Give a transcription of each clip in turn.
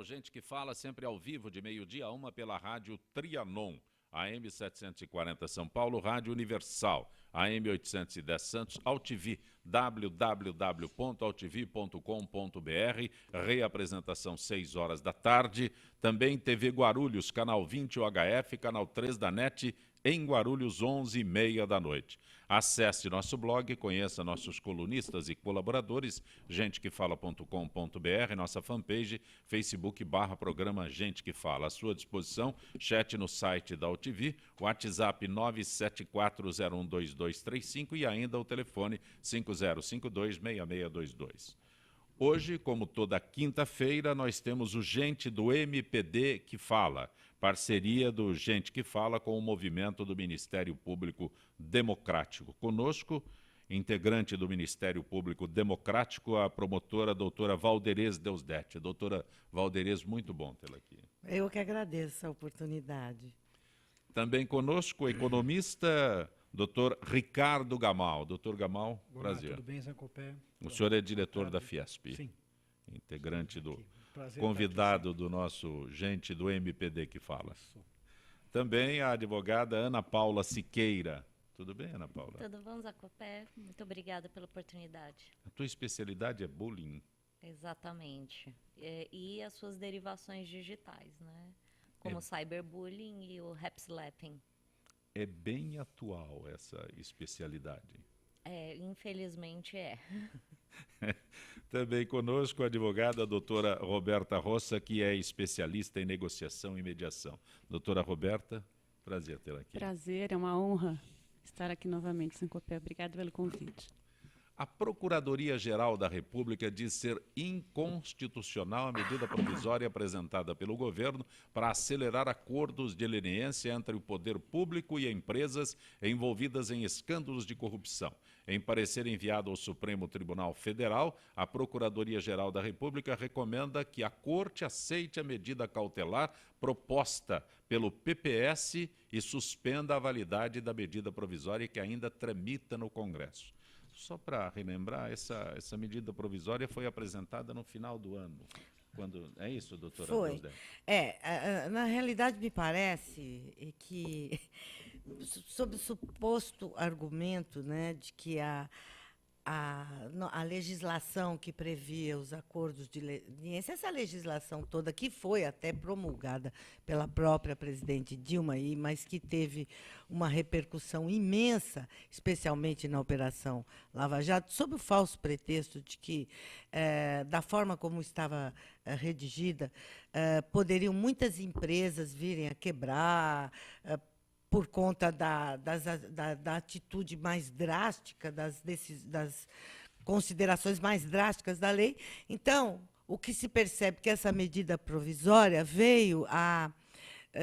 Gente que Fala, sempre ao vivo, de meio-dia a 1 pela rádio Trianon, AM 740 São Paulo, Rádio Universal, AM 810 Santos, AltV, www.altv.com.br, reapresentação 6 horas da tarde, também TV Guarulhos, canal 20 UHF, canal 3 da NET, em Guarulhos, 11h30 da noite. Acesse nosso blog, conheça nossos colunistas e colaboradores, gentequefala.com.br, nossa fanpage, Facebook/programa Gente que Fala. À sua disposição, chat no site da AltV, WhatsApp 974012235 e ainda o telefone 5052-6622. Hoje, como toda quinta-feira, nós temos o Gente do MPD que Fala, parceria do Gente que Fala com o movimento do Ministério Público Democrático. Conosco, integrante do Ministério Público Democrático, a promotora doutora Valderez Deusdete. Doutora Valderez, muito bom tê-la aqui. Eu que agradeço a oportunidade. Também conosco o economista doutor Ricardo Gamal. Doutor Gamal, Olá, prazer. tudo bem, Zancopé? O senhor é diretor da Fiesp. Sim. Integrante do Prazer convidado do nosso Gente do MPD que Fala. Também a advogada Ana Paula Siqueira. Tudo bem, Ana Paula? Tudo bom, Zacopé? Muito obrigada pela oportunidade. A tua especialidade é bullying? Exatamente. E as suas derivações digitais, né? Como o cyberbullying e o rap-slapping. É bem atual essa especialidade. Infelizmente é. Também conosco a advogada doutora Roberta Rossa, que é especialista em negociação e mediação. Doutora Roberta, prazer tê-la aqui. Prazer, é uma honra estar aqui novamente, Zancopé. Obrigada pelo convite. A Procuradoria-Geral da República diz ser inconstitucional a medida provisória apresentada pelo governo para acelerar acordos de leniência entre o poder público e empresas envolvidas em escândalos de corrupção. Em parecer enviado ao Supremo Tribunal Federal, a Procuradoria-Geral da República recomenda que a Corte aceite a medida cautelar proposta pelo PPS e suspenda a validade da medida provisória que ainda tramita no Congresso. Só para relembrar, essa medida provisória foi apresentada no final do ano. É isso, doutora? Foi. Na realidade, me parece que, sob o suposto argumento, né, de que a legislação que previa os acordos de leniência, essa legislação toda que foi até promulgada pela própria presidente Dilma, mas que teve uma repercussão imensa, especialmente na Operação Lava Jato, sob o falso pretexto de que, da forma como estava redigida, poderiam muitas empresas virem a quebrar, por conta da atitude mais drástica, das considerações mais drásticas da lei. Então, o que se percebe que essa medida provisória veio a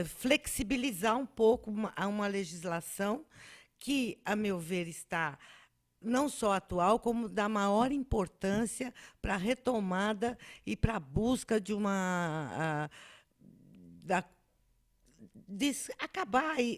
flexibilizar um pouco uma legislação que, a meu ver, está não só atual, como da maior importância para a retomada e para a busca de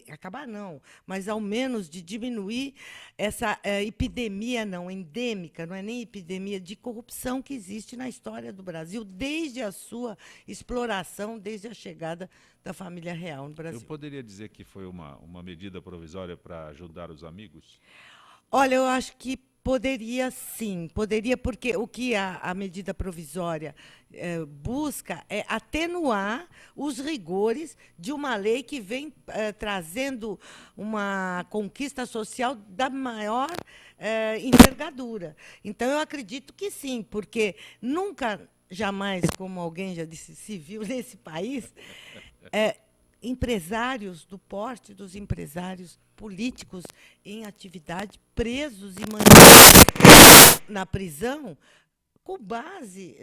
acabar não, mas ao menos de diminuir essa epidemia endêmica, não é nem epidemia, de corrupção que existe na história do Brasil, desde a sua exploração, desde a chegada da família real no Brasil. Eu poderia dizer que foi uma medida provisória para ajudar os amigos? Olha, eu acho que poderia sim, porque o que a medida provisória busca é atenuar os rigores de uma lei que vem trazendo uma conquista social da maior envergadura. Então, eu acredito que sim, porque nunca, jamais, como alguém já disse, se viu nesse país, empresários do porte dos empresários políticos em atividade, presos e mantidos na prisão, com base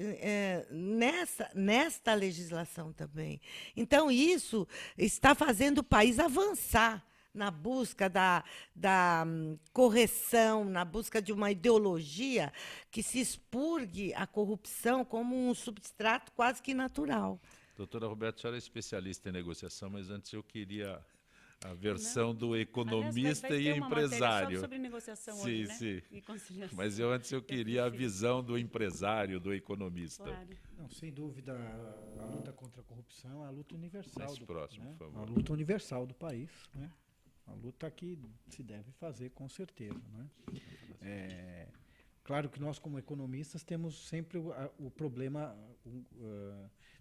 nesta legislação também. Então, isso está fazendo o país avançar na busca da correção, na busca de uma ideologia que se expurgue a corrupção como um substrato quase que natural. Doutora Roberta, a senhora é especialista em negociação, mas antes eu queria A versão do Aliás, economista vai e ter uma empresário. matéria só sobre negociação Sim, hoje, né? sim. E conciliação. Mas antes eu queria a visão do empresário, do economista. Claro. Não, sem dúvida, a luta contra a corrupção é a luta universal Mais próximo, né? por favor. A luta universal do país, né? A luta que se deve fazer com certeza, né? Claro que nós, como economistas, temos sempre o problema,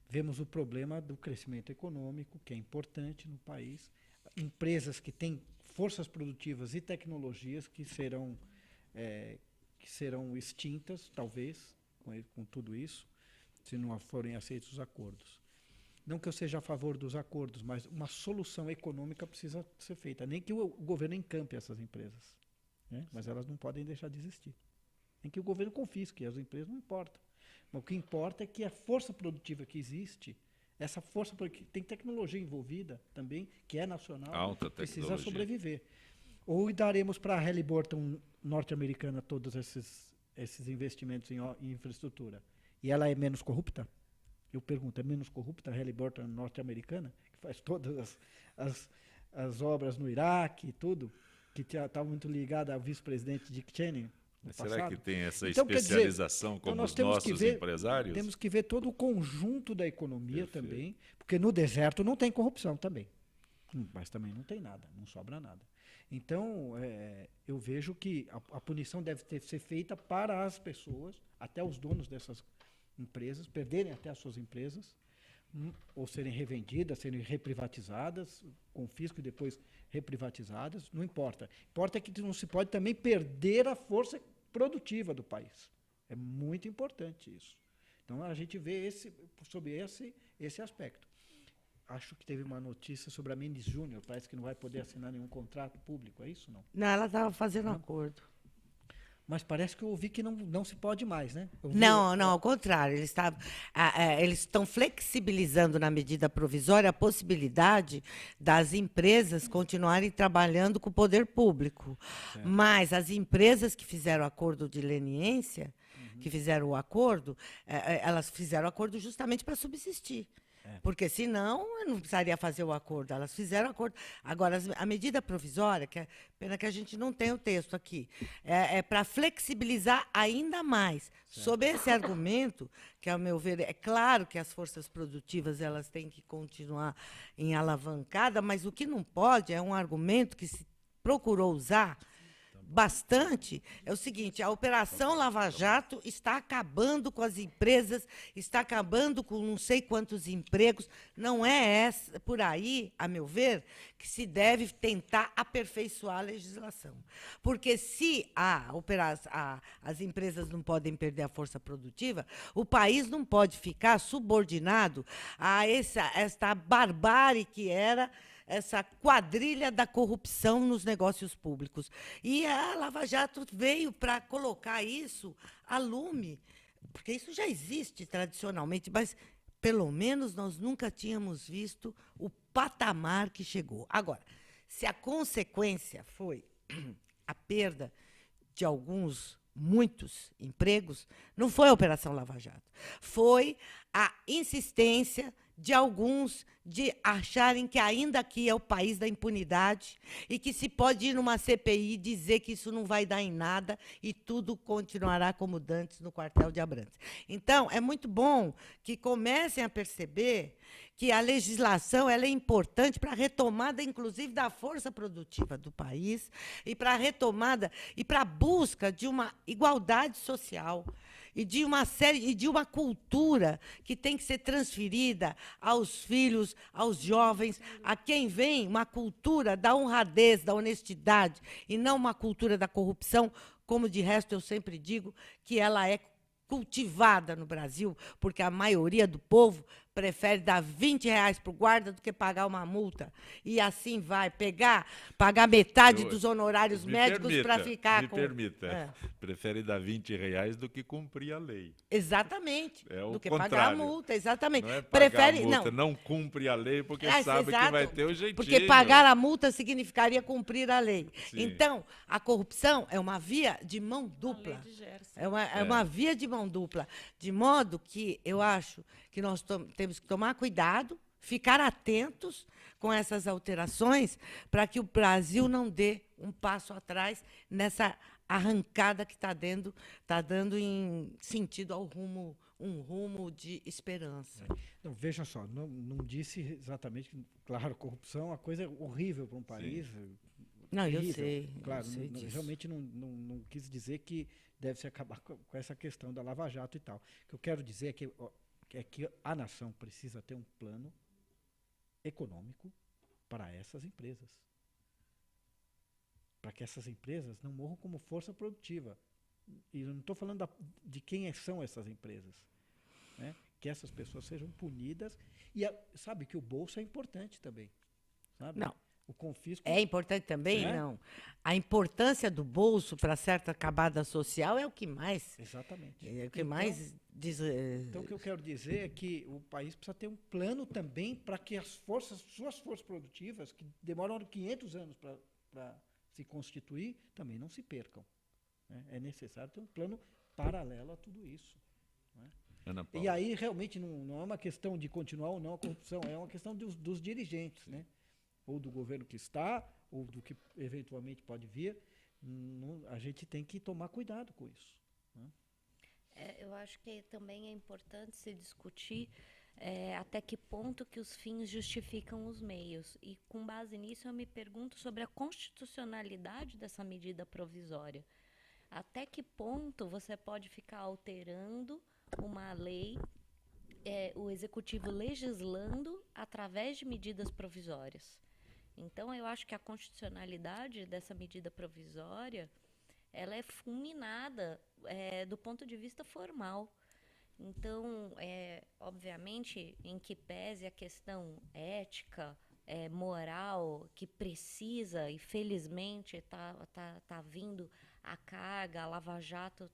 vemos o problema do crescimento econômico, que é importante no país, empresas que têm forças produtivas e tecnologias que serão extintas, talvez, com tudo isso, se não forem aceitos os acordos. Não que eu seja a favor dos acordos, mas uma solução econômica precisa ser feita. Nem que o governo encampe essas empresas, né? Mas elas não podem deixar de existir. Nem que o governo confisque as empresas, não importa. Mas o que importa é que a força produtiva que existe, essa força, porque tem tecnologia envolvida também, que é nacional, Alta precisa tecnologia. sobreviver. Ou daremos para a Halliburton norte-americana todos esses investimentos em infraestrutura. E ela é menos corrupta? Eu pergunto, é menos corrupta a Halliburton norte-americana, que faz todas as obras no Iraque e tudo, que estava muito ligada ao vice-presidente Dick Cheney no Será passado? que tem essa Então, quer dizer, especialização como nós os temos que nossos ver- empresários? Temos que ver todo o conjunto da economia Perfeito. também, porque no deserto não tem corrupção também. Mas também não tem nada, não sobra nada. Então, eu vejo que a punição deve ser feita para as pessoas, até os donos dessas empresas, perderem até as suas empresas, ou serem revendidas, serem reprivatizadas, confisco e depois reprivatizadas, não importa. Importa que não se pode também perder a força produtiva do país. É muito importante isso. Então, a gente vê sobre esse aspecto. Acho que teve uma notícia sobre a Mendes Júnior, parece que não vai poder assinar nenhum contrato público, é isso não? Não, ela estava fazendo acordo. Mas parece que eu ouvi que não se pode mais, né? Eu vi- Não, ao contrário. Eles estão flexibilizando na medida provisória a possibilidade das empresas continuarem trabalhando com o poder público. Mas as empresas que fizeram acordo de leniência, que fizeram o acordo, elas fizeram o acordo justamente para subsistir. Porque senão eu não precisaria fazer o acordo. Elas fizeram o acordo. Agora, a medida provisória, que é pena que a gente não tem o texto aqui, é para flexibilizar ainda mais. Sob esse argumento, que, ao meu ver, é claro que as forças produtivas elas têm que continuar em alavancada, mas o que não pode é um argumento que se procurou usar bastante, é o seguinte: a Operação Lava Jato está acabando com as empresas, está acabando com não sei quantos empregos. Não é por aí, a meu ver, que se deve tentar aperfeiçoar a legislação. Porque se as empresas não podem perder a força produtiva, o país não pode ficar subordinado a esta barbárie que era essa quadrilha da corrupção nos negócios públicos. E a Lava Jato veio para colocar isso a lume, porque isso já existe tradicionalmente, mas, pelo menos, nós nunca tínhamos visto o patamar que chegou. Agora, se a consequência foi a perda de muitos empregos, não foi a Operação Lava Jato, foi a insistência de alguns de acharem que ainda aqui é o país da impunidade e que se pode ir numa CPI e dizer que isso não vai dar em nada e tudo continuará como dantes no quartel de Abrantes. Então, é muito bom que comecem a perceber que a legislação ela é importante para a retomada, inclusive, da força produtiva do país e para a retomada e para a busca de uma igualdade social e de uma cultura que tem que ser transferida aos filhos, aos jovens, a quem vem uma cultura da honradez, da honestidade, e não uma cultura da corrupção, como, de resto, eu sempre digo que ela é cultivada no Brasil, porque a maioria do povo prefere dar R$20 para o guarda do que pagar uma multa. E assim vai, pagar metade dos honorários médicos para ficar me com... permita. Prefere dar R$20 do que cumprir a lei. Exatamente. É o do que contrário. pagar a multa, exatamente. Não é pagar Prefere, a multa, não cumpre a lei, porque sabe exato, que vai ter o jeitinho. porque pagar a multa significaria cumprir a lei. Sim. Então, a corrupção é uma via de mão dupla. A lei de Gerson. É uma via de mão dupla. De modo que eu acho que nós temos que tomar cuidado, ficar atentos com essas alterações para que o Brasil não dê um passo atrás nessa arrancada que está dando em sentido ao rumo, um rumo de esperança. Não, veja só, não disse exatamente, claro, corrupção é uma coisa horrível para um país. Não, eu terrível. sei. Claro, eu sei disso. realmente não quis dizer que deve-se acabar com essa questão da Lava Jato e tal. O que eu quero dizer é que a nação precisa ter um plano econômico para essas empresas. Para que essas empresas não morram como força produtiva. E eu não estou falando de quem são essas empresas. Né? Que essas pessoas sejam punidas. E sabe que o bolso é importante também. Sabe? Não. O confisco. É importante também? Né? Não. A importância do bolso para certa camada social é o que mais. Exatamente. É o que mais diz. Então, o que eu quero dizer é que o país precisa ter um plano também para que suas forças produtivas, que demoram 500 anos para se constituir, também não se percam. Né? É necessário ter um plano paralelo a tudo isso. Né? Ana Paula. E aí, realmente, não é uma questão de continuar ou não a corrupção, é uma questão dos dirigentes, né? Ou do governo que está, ou do que eventualmente pode vir. A gente tem que tomar cuidado com isso. Né? Eu acho que também é importante se discutir até que ponto que os fins justificam os meios. E, com base nisso, eu me pergunto sobre a constitucionalidade dessa medida provisória. Até que ponto você pode ficar alterando uma lei, o executivo legislando através de medidas provisórias? Então, eu acho que a constitucionalidade dessa medida provisória ela é fulminada do ponto de vista formal. Então, obviamente, em que pese a questão ética, moral, que precisa, e felizmente tá vindo a carga, a Lava Jato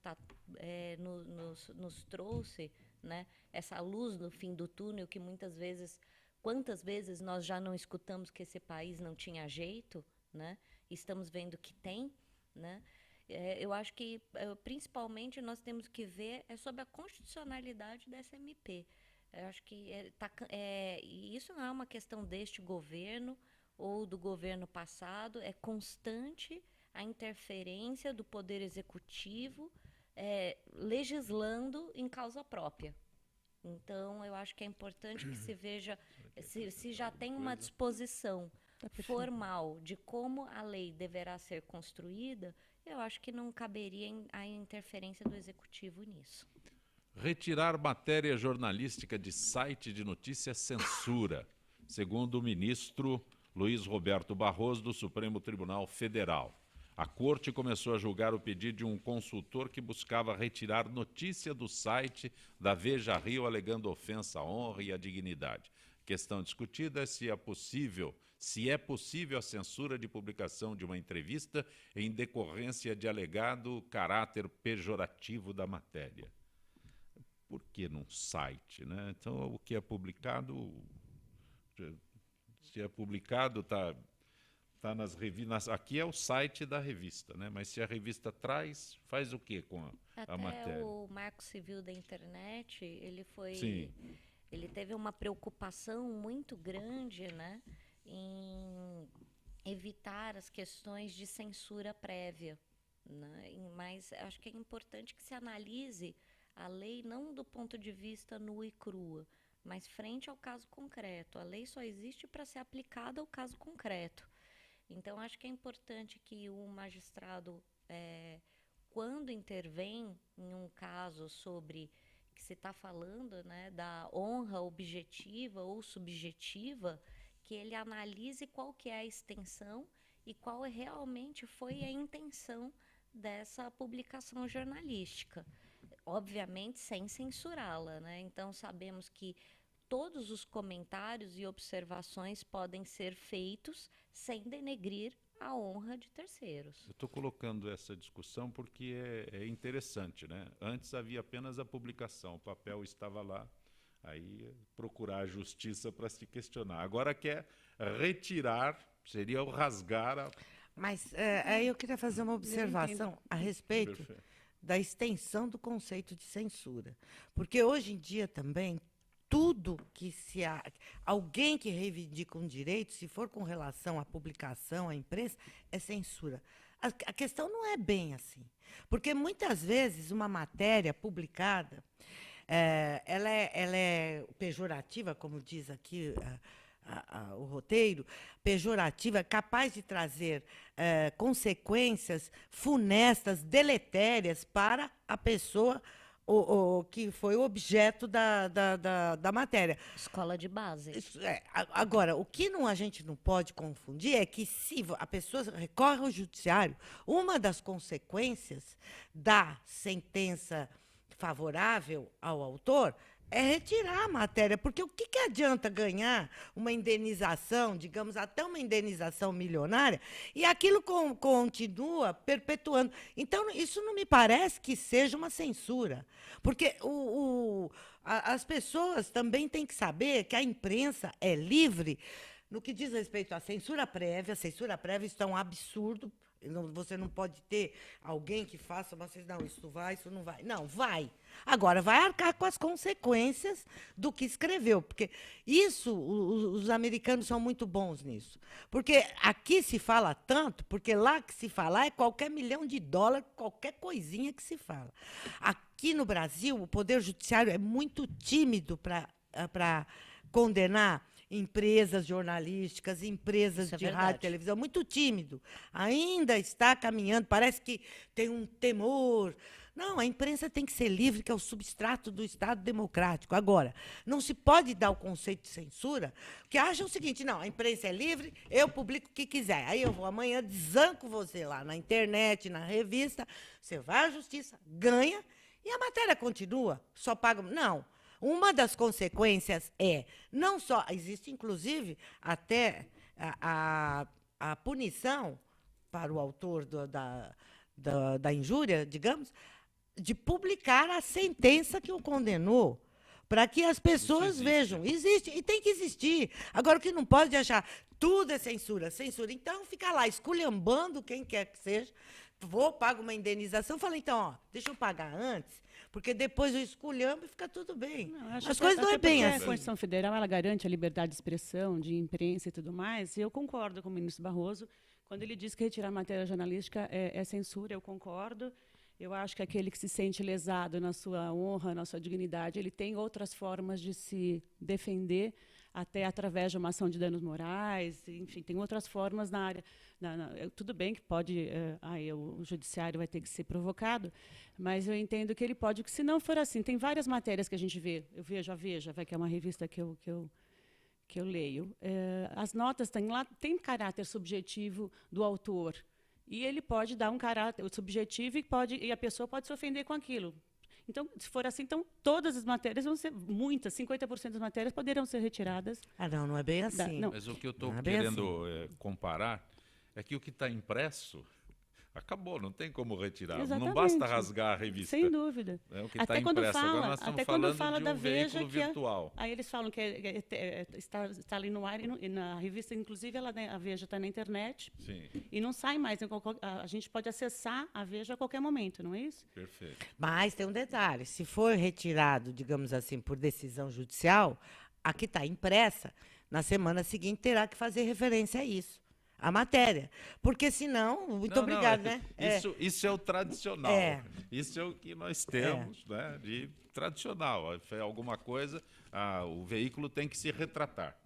nos trouxe, né, essa luz no fim do túnel que muitas vezes, quantas vezes nós já não escutamos que esse país não tinha jeito, né? Estamos vendo que tem, né? Eu acho que, principalmente, nós temos que ver sobre a constitucionalidade dessa MP. Eu acho que isso não é uma questão deste governo ou do governo passado, é constante a interferência do Poder Executivo legislando em causa própria. Então, eu acho que é importante que se veja se já tem uma disposição formal de como a lei deverá ser construída. Eu acho que não caberia a interferência do Executivo nisso. Retirar matéria jornalística de site de notícia censura, segundo o ministro Luiz Roberto Barroso, do Supremo Tribunal Federal. A corte começou a julgar o pedido de um consultor que buscava retirar notícia do site da Veja Rio, alegando ofensa à honra e à dignidade. A questão discutida é se é possível a censura de publicação de uma entrevista em decorrência de alegado caráter pejorativo da matéria. Por que num site, né? Então, o que é publicado, se é publicado, está nas revistas. Aqui é o site da revista, né? Mas se a revista traz, faz o que com a matéria? Até o Marco Civil da Internet, Sim. Ele teve uma preocupação muito grande, né, em evitar as questões de censura prévia, né? Mas acho que é importante que se analise a lei não do ponto de vista nua e crua, mas frente ao caso concreto. A lei só existe para ser aplicada ao caso concreto. Então, acho que é importante que o magistrado, quando intervém em um caso sobre que se está falando, né, da honra objetiva ou subjetiva, que ele analise qual que é a extensão e qual realmente foi a intenção dessa publicação jornalística. Obviamente, sem censurá-la, né? Então, sabemos que todos os comentários e observações podem ser feitos sem denegrir a honra de terceiros. Eu estou colocando essa discussão porque é interessante, né? Antes havia apenas a publicação, o papel estava lá, aí procurar a justiça para se questionar. Agora quer retirar, seria o rasgar a... Mas aí eu queria fazer uma observação a respeito Perfeito. da extensão do conceito de censura. Porque hoje em dia também tudo que alguém que reivindica um direito, se for com relação à publicação, à imprensa, é censura. A questão não é bem assim. Porque, muitas vezes, uma matéria publicada, ela é pejorativa, como diz aqui o roteiro, pejorativa, capaz de trazer consequências funestas, deletérias para a pessoa que foi o objeto da matéria. Escola de base. Agora, o que a gente não pode confundir é que, se a pessoa recorre ao judiciário, uma das consequências da sentença favorável ao autor é retirar a matéria, porque o que adianta ganhar uma indenização, digamos, até uma indenização milionária, e aquilo continua perpetuando. Então, isso não me parece que seja uma censura, porque as pessoas também têm que saber que a imprensa é livre no que diz respeito à censura prévia. A censura prévia, isso é um absurdo. Você não pode ter alguém que faça uma censura. Não, isso vai, isso não vai. Não, vai. Agora, vai arcar com as consequências do que escreveu. Porque os americanos são muito bons nisso. Porque aqui se fala tanto, porque lá que se fala é qualquer $1 milhão, qualquer coisinha que se fala. Aqui no Brasil, o Poder Judiciário é muito tímido para condenar empresas jornalísticas, empresas de rádio e televisão, muito tímido. Ainda está caminhando, parece que tem um temor. Não, a imprensa tem que ser livre, que é o substrato do Estado democrático. Agora, não se pode dar o conceito de censura, porque acha o seguinte: não, a imprensa é livre, eu publico o que quiser. Aí eu vou amanhã, desanco você lá na internet, na revista, você vai à justiça, ganha, e a matéria continua, só paga. Não. Uma das consequências não só, existe inclusive até a punição para o autor da injúria, digamos, de publicar a sentença que o condenou, para que as pessoas vejam. Existe, e tem que existir. Agora, o que não pode achar, tudo é censura, censura. Então, fica lá esculhambando quem quer que seja, pago uma indenização, fala, então, deixa eu pagar antes, porque depois eu esculhambo e fica tudo bem. Não, as coisas não é bem assim. A Constituição Federal, ela garante a liberdade de expressão, de imprensa e tudo mais, e eu concordo com o ministro Barroso, quando ele diz que retirar matéria jornalística é censura, eu concordo. Eu acho que aquele que se sente lesado na sua honra, na sua dignidade, ele tem outras formas de se defender, até através de uma ação de danos morais, enfim, tem outras formas na área. Tudo bem que pode, o judiciário vai ter que ser provocado, mas eu entendo que ele pode, que se não for assim, tem várias matérias que a gente vê, eu vejo a Veja, que é uma revista que eu leio, as notas têm caráter subjetivo do autor, e ele pode dar um caráter subjetivo e a pessoa pode se ofender com aquilo. Então, se for assim, então todas as matérias vão ser, 50% das matérias poderão ser retiradas. Não é bem assim. Mas o que eu estou querendo comparar é que o que está impresso acabou, não tem como retirar. Exatamente. Não basta rasgar a revista. Sem dúvida. O que até está quando impresso. Agora fala, nós estamos até quando falando fala de da um Veja veículo virtual. Aí eles falam que está ali no ar e na revista, inclusive a Veja está na internet. Sim. E não sai mais. A gente pode acessar a Veja a qualquer momento, não é isso? Perfeito. Mas tem um detalhe: se for retirado, digamos assim, por decisão judicial, a que está impressa, na semana seguinte terá que fazer referência a isso. A matéria. Porque, senão, muito obrigado, né? Isso é o tradicional. Isso é o que nós temos, né, de tradicional. É alguma coisa, o veículo tem que se retratar.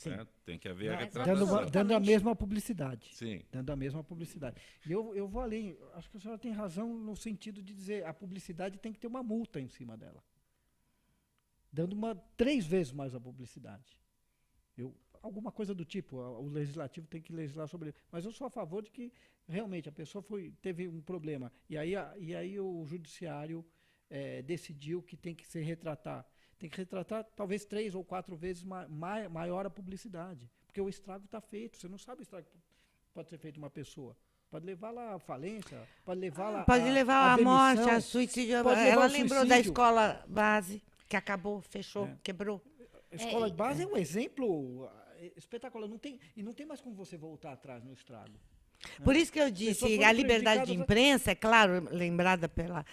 Né? Tem que haver a retratação. Dando a mesma publicidade. Sim. Dando a mesma publicidade. E eu vou além. Acho que a senhora tem razão no sentido de dizer a publicidade tem que ter uma multa em cima dela. Dando 3 vezes mais a publicidade. Alguma coisa do tipo, o legislativo tem que legislar sobre ele. Mas eu sou a favor de que, realmente, a pessoa teve um problema. E aí o judiciário decidiu que tem que se retratar. Tem que retratar talvez 3 ou 4 vezes maior a publicidade. Porque o estrago está feito. Você não sabe o estrago que pode ser feito uma pessoa. Pode levar lá à falência, pode levar lá pode levar à morte, a suicídio. Ela lembrou da suicídio. escola base, que acabou, fechou, quebrou. A escola de base é um exemplo espetacular. Não tem mais como você voltar atrás no estrago. Por isso que eu disse, a liberdade de imprensa, é claro, lembrada pela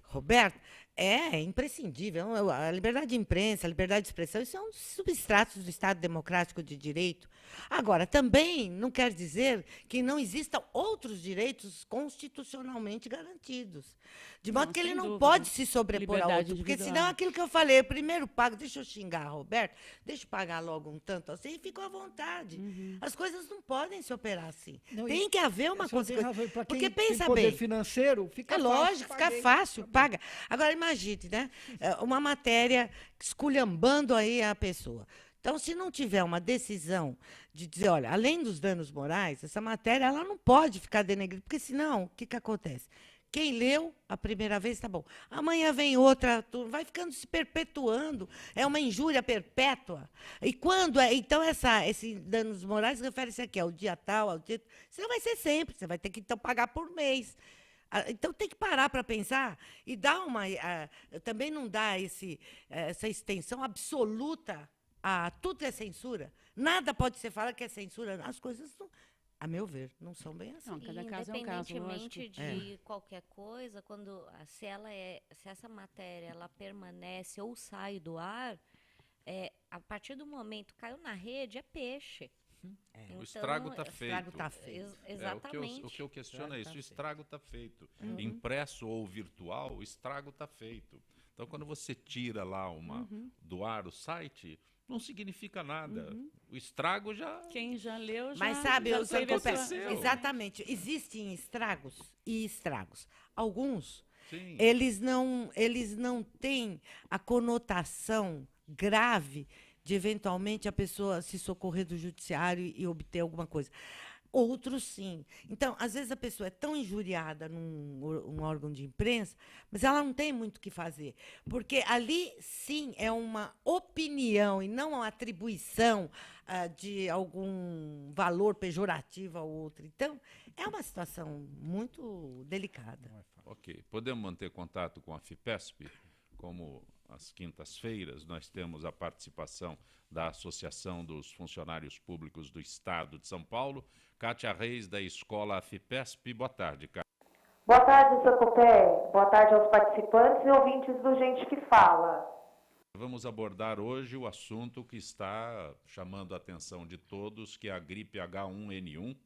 Roberta, É imprescindível. A liberdade de imprensa, a liberdade de expressão, isso é um dos substratos do Estado Democrático de Direito. Agora, também não quer dizer que não existam outros direitos constitucionalmente garantidos. De modo Não, que ele sem não dúvida. pode se sobrepor a Liberdade outro. Porque individual. senão aquilo que eu falei, eu primeiro pago, deixa eu xingar a Roberto, deixa eu pagar logo um tanto assim e fico à vontade. As coisas não podem se operar assim. Não, Tem que haver uma O senhor tem consequência. razão. Para Porque quem pensa tem poder bem. financeiro, fica É fácil. lógico, fica paguei. fácil, paga. Agora, imagine, né? Uma matéria esculhambando aí a pessoa. Então, se não tiver uma decisão de dizer, olha, além dos danos morais, essa matéria ela não pode ficar denegrida, porque senão, o que acontece? Quem leu a primeira vez, tá bom. Amanhã vem outra turma, vai ficando se perpetuando. É uma injúria perpétua. E quando é. Então, esse danos morais refere-se aqui ao dia tal, ao dia. Isso não vai ser sempre, você vai ter que então pagar por mês. Então tem que parar para pensar e dar também não dá essa extensão absoluta a tudo é censura. Nada pode ser falado que é censura. As coisas, não, a meu ver, não são bem assim. Não, cada caso é um caso, Independentemente lógico. de qualquer coisa, se essa matéria ela permanece ou sai do ar, a partir do momento que caiu na rede, é peixe. O estrago está O estrago feito. tá feito. Exatamente. O que eu questiono é isso, o estrago está feito. Uhum. Impresso ou virtual, o estrago está feito. Então, quando você tira lá do ar o site, não significa nada. O estrago já... Quem já leu já. Mas sabe, já eu teve a sua- aconteceu. exatamente. Existem estragos e estragos. Alguns, Sim. eles não têm a conotação grave de eventualmente a pessoa se socorrer do judiciário e obter alguma coisa. Outros sim. Então, às vezes a pessoa é tão injuriada num órgão de imprensa, mas ela não tem muito o que fazer. Porque ali, sim, é uma opinião e não uma atribuição de algum valor pejorativo ao outro. Então, é uma situação muito delicada. Ok. Podemos manter contato com a FIPESP? Como às quintas-feiras nós temos a participação da Associação dos Funcionários Públicos do Estado de São Paulo. Kátia Reis, da Escola FIPESP. Boa tarde, Kátia. Boa tarde, Sacopé. Boa tarde aos participantes e ouvintes do Gente que Fala. Vamos abordar hoje o assunto que está chamando a atenção de todos, que é a gripe H1N1.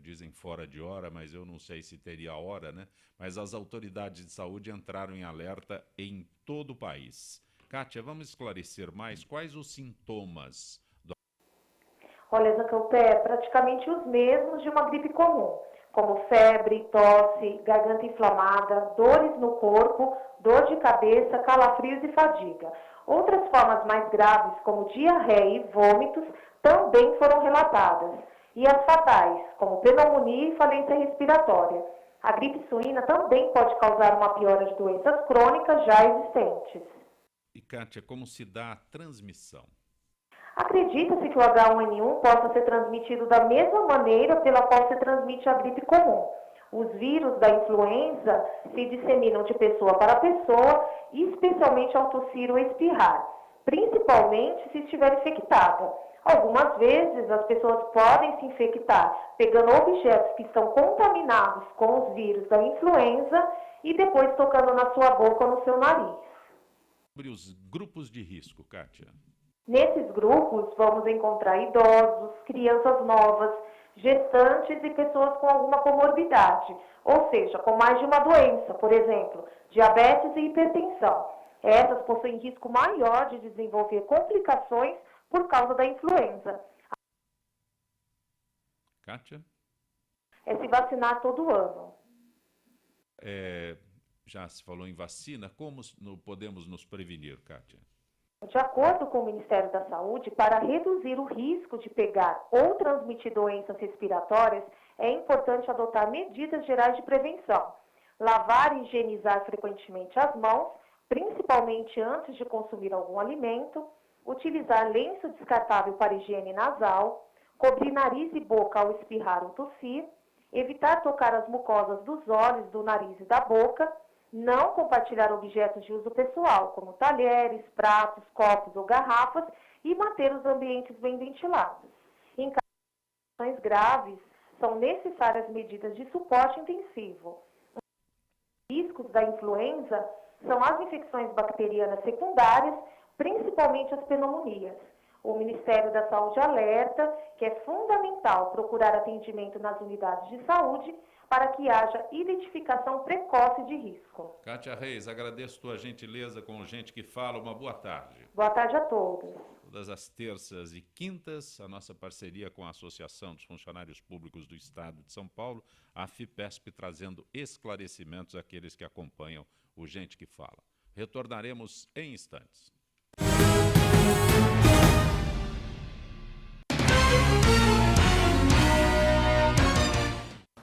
Dizem fora de hora, mas eu não sei se teria hora, né? Mas as autoridades de saúde entraram em alerta em todo o país. Kátia, vamos esclarecer mais quais os sintomas Olha, Sacopé, praticamente os mesmos de uma gripe comum, como febre, tosse, garganta inflamada, dores no corpo, dor de cabeça, calafrios e fadiga. Outras formas mais graves, como diarreia e vômitos, também foram relatadas. E as fatais, como pneumonia e falência respiratória. A gripe suína também pode causar uma piora de doenças crônicas já existentes. E, Kátia, como se dá a transmissão? Acredita-se que o H1N1 possa ser transmitido da mesma maneira pela qual se transmite a gripe comum. Os vírus da influenza se disseminam de pessoa para pessoa, especialmente ao tossir ou espirrar, principalmente se estiver infectada. Algumas vezes as pessoas podem se infectar pegando objetos que estão contaminados com os vírus da influenza e depois tocando na sua boca ou no seu nariz. Sobre os grupos de risco, Kátia. Nesses grupos, vamos encontrar idosos, crianças novas, gestantes e pessoas com alguma comorbidade, ou seja, com mais de uma doença, por exemplo, diabetes e hipertensão. Essas possuem risco maior de desenvolver complicações por causa da influenza. Kátia? É se vacinar todo ano. Já se falou em vacina, como podemos nos prevenir, Kátia? De acordo com o Ministério da Saúde, para reduzir o risco de pegar ou transmitir doenças respiratórias, é importante adotar medidas gerais de prevenção. Lavar e higienizar frequentemente as mãos, principalmente antes de consumir algum alimento, utilizar lenço descartável para higiene nasal, cobrir nariz e boca ao espirrar ou tossir, evitar tocar as mucosas dos olhos, do nariz e da boca, não compartilhar objetos de uso pessoal, como talheres, pratos, copos ou garrafas, e manter os ambientes bem ventilados. Em casos de situações graves, são necessárias medidas de suporte intensivo. riscos da influenza são as infecções bacterianas secundárias, principalmente as pneumonias. O Ministério da Saúde alerta que é fundamental procurar atendimento nas unidades de saúde para que haja identificação precoce de risco. Kátia Reis, agradeço tua gentileza com Gente que Fala. Uma boa tarde. Boa tarde a todos. Todas as terças e quintas, a nossa parceria com a Associação dos Funcionários Públicos do Estado de São Paulo, a FIPESP, trazendo esclarecimentos àqueles que acompanham o Gente que Fala. Retornaremos em instantes.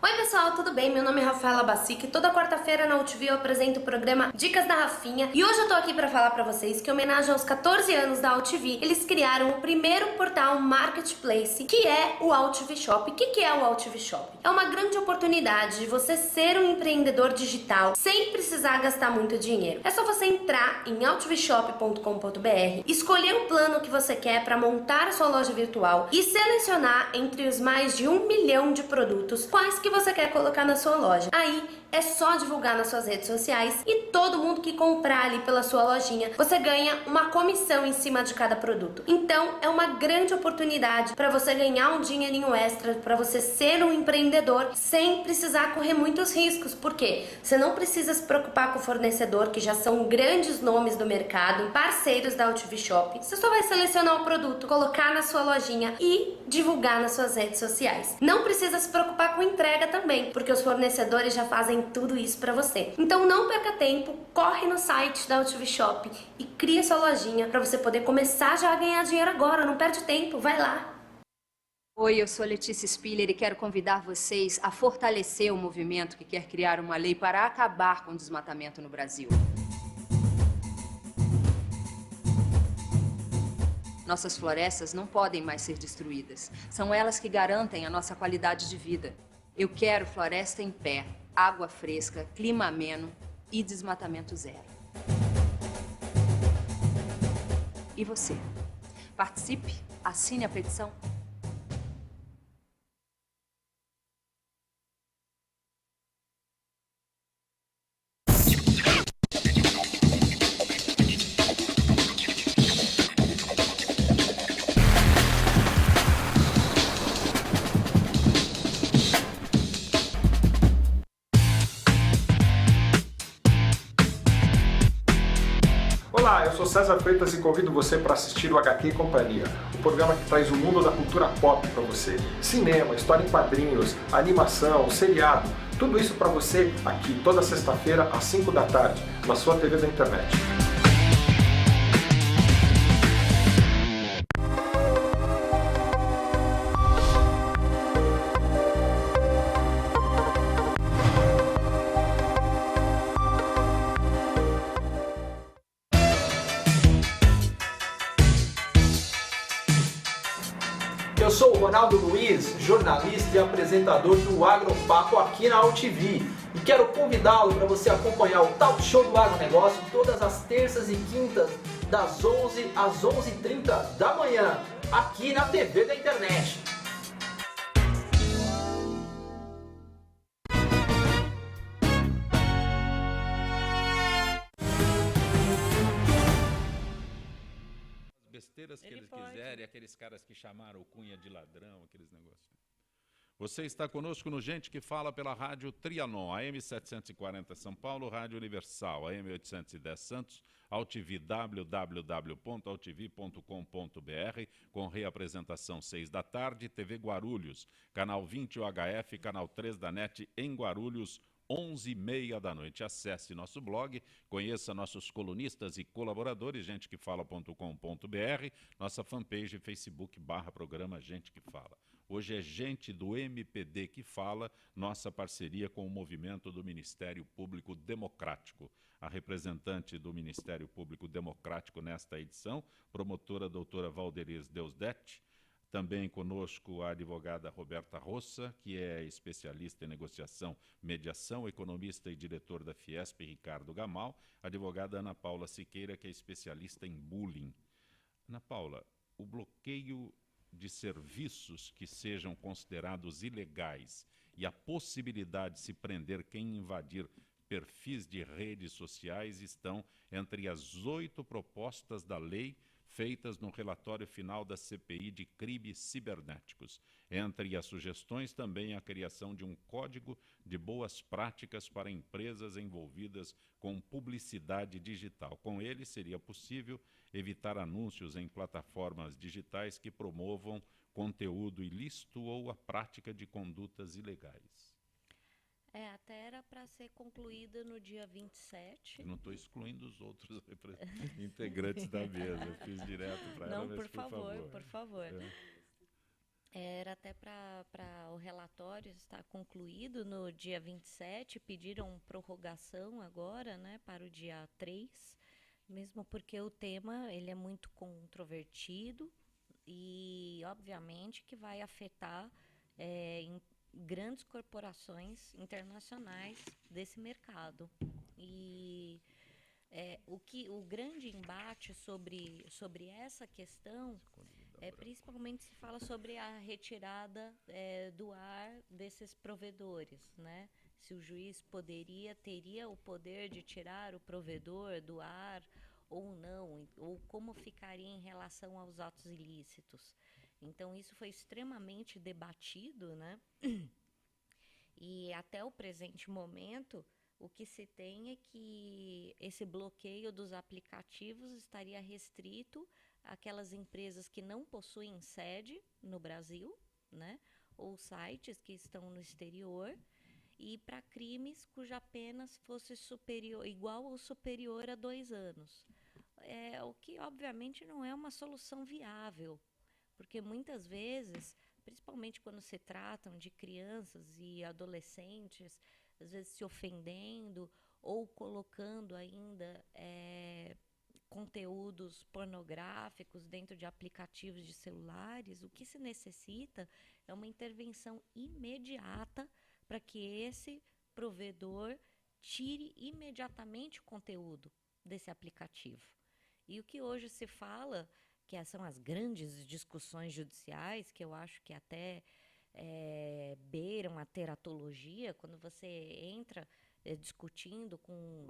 Oi pessoal, tudo bem? Meu nome é Rafaela Bacic e toda quarta-feira na UTV eu apresento o programa Dicas da Rafinha e hoje eu tô aqui pra falar pra vocês que em homenagem aos 14 anos da UTV, eles criaram o primeiro portal marketplace, que é o UTV Shop. O que é o UTV Shop? É uma grande oportunidade de você ser um empreendedor digital sem precisar gastar muito dinheiro. É só você entrar em utvshop.com.br, escolher o plano que você quer para montar a sua loja virtual e selecionar entre os mais de 1 milhão de produtos quais que você quer colocar na sua loja. Aí é só divulgar nas suas redes sociais e todo mundo que comprar ali pela sua lojinha, você ganha uma comissão em cima de cada produto. Então é uma grande oportunidade para você ganhar um dinheirinho extra, para você ser um empreendedor sem precisar correr muitos riscos. Por quê? Você não precisa se preocupar com o fornecedor, que já são grandes nomes do mercado, parceiros da UTV Shop. Você só vai selecionar o produto, colocar na sua lojinha e divulgar nas suas redes sociais. Não precisa se preocupar com entrega também, porque os fornecedores já fazem tudo isso para você. Então não perca tempo, corre no site da UTV Shop e cria sua lojinha para você poder começar já a ganhar dinheiro agora. Não perde tempo, vai lá. Oi, eu sou Letícia Spiller e quero convidar vocês a fortalecer o movimento que quer criar uma lei para acabar com o desmatamento no Brasil. Nossas florestas não podem mais ser destruídas. São elas que garantem a nossa qualidade de vida. Eu quero floresta em pé, água fresca, clima ameno e desmatamento zero. E você? Participe, assine a petição. Olá, eu sou César Freitas e convido você para assistir o HQ e Companhia, o programa que traz o mundo da cultura pop para você. Cinema, história em quadrinhos, animação, seriado, tudo isso para você aqui toda sexta-feira às 5 da tarde, na sua TV da internet. Eu sou o Ronaldo Luiz, jornalista e apresentador do Agropapo aqui na UTV. E quero convidá-lo para você acompanhar o Talk Show do Agronegócio todas as terças e quintas, das 11 às 11h30 da manhã, aqui na TV da internet. Besteiras que eles quiserem, aqueles caras que chamaram o Cunha de ladrão, aqueles negócios. Você está conosco no Gente que Fala pela Rádio Trianon, AM 740 São Paulo, Rádio Universal, AM 810 Santos, AltV, www.altv.com.br, com reapresentação 6 da tarde, TV Guarulhos, canal 20 UHF, canal 3 da NET em Guarulhos, 11h30 da noite. Acesse nosso blog, conheça nossos colunistas e colaboradores, gentequefala.com.br, nossa fanpage Facebook /programa Gente que Fala. Hoje é gente do MPD que fala, nossa parceria com o movimento do Ministério Público Democrático. A representante do Ministério Público Democrático nesta edição, promotora doutora Valderiz Deusdete. Também conosco a advogada Roberta Rossa, que é especialista em negociação, mediação, economista e diretor da Fiesp, Ricardo Gamal. A advogada Ana Paula Siqueira, que é especialista em bullying. Ana Paula, o bloqueio de serviços que sejam considerados ilegais e a possibilidade de se prender quem invadir perfis de redes sociais estão entre as 8 propostas da lei feitas no relatório final da CPI de crimes cibernéticos. Entre as sugestões, também a criação de um código de boas práticas para empresas envolvidas com publicidade digital. Com ele, seria possível evitar anúncios em plataformas digitais que promovam conteúdo ilícito ou a prática de condutas ilegais. Até era para ser concluída no dia 27. Eu não estou excluindo os outros integrantes da mesa, eu fiz direto para ela, mas por favor, por favor. Era até para o relatório estar concluído no dia 27, pediram prorrogação agora, né, para o dia 3, mesmo porque o tema ele é muito controvertido e, obviamente, que vai afetar grandes corporações internacionais desse mercado. E o grande embate sobre essa questão principalmente se fala sobre a retirada do ar desses provedores, né? Se o juiz teria o poder de tirar o provedor do ar ou não, ou como ficaria em relação aos atos ilícitos. Então, isso foi extremamente debatido, né? E até o presente momento, o que se tem é que esse bloqueio dos aplicativos estaria restrito àquelas empresas que não possuem sede no Brasil, né? Ou sites que estão no exterior, e para crimes cuja pena fosse igual ou superior a 2 anos. O que, obviamente, não é uma solução viável, porque muitas vezes, principalmente quando se tratam de crianças e adolescentes, às vezes se ofendendo ou colocando ainda conteúdos pornográficos dentro de aplicativos de celulares, o que se necessita é uma intervenção imediata para que esse provedor tire imediatamente o conteúdo desse aplicativo. E o que hoje se fala, que são as grandes discussões judiciais, que eu acho que até beiram a teratologia, quando você entra discutindo com